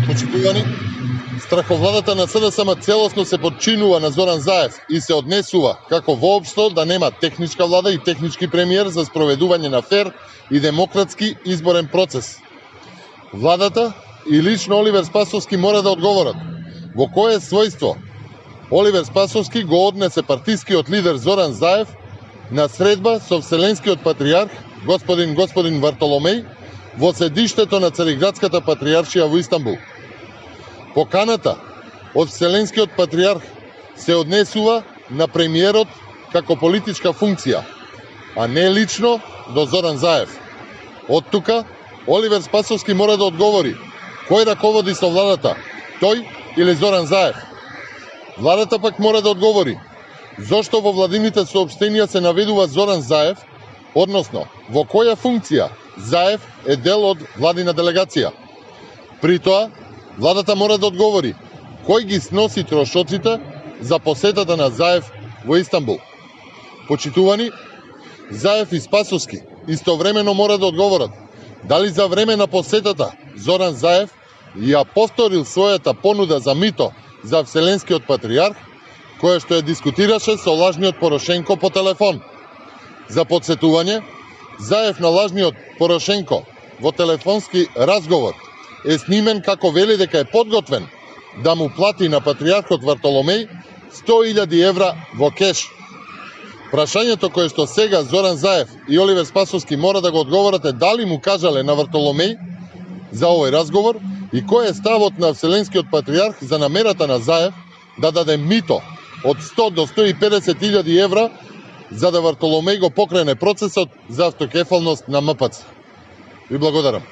Почитувани, страховладата на СДСМ целосно се подчинува на Зоран Заев и се однесува како воопшто да нема техничка влада и технички премиер за спроведување на фер и демократски изборен процес. Владата и лично Оливер Спасовски мора да одговорат во кое својство Оливер Спасовски го однесе партискиот лидер Зоран Заев на средба со Вселенскиот патриарх господин Вартоломеј во седиштето на Цариградската патриаршија во Истанбул. Поканата од Вселенскиот патриарх се однесува на премиерот како политичка функција, а не лично до Зоран Заев. Од тука, Оливер Спасовски мора да одговори кој раководи со владата, тој или Зоран Заев. Владата пак мора да одговори зошто во владините соопштенија се наведува Зоран Заев, односно во која функција Заев е дел од владина делегација. При тоа, владата мора да одговори кој ги сноси трошоците за посетата на Заев во Истанбул. Почитувани, Заев и Спасовски истовремено мора да одговорат дали за време на посетата Зоран Заев ја повторил својата понуда за мито за Вселенскиот патриарх, која што ја дискутираше со лажниот Порошенко по телефон. За подсетување, Заев на лажниот Порошенко во телефонски разговор е снимен како вели дека е подготвен да му плати на патриархот Вартоломеј 100.000 евра во кеш. Прашањето кое што сега Зоран Заев и Оливер Спасовски мора да го одговорат е дали му кажале на Вартоломеј за овој разговор и кој е ставот на Вселенскиот патриарх за намерата на Заев да даде мито од 100 до 150.000 евра за да Вартоломеј го покрене процесот за автокефалност на МПЦ. Ви благодарам.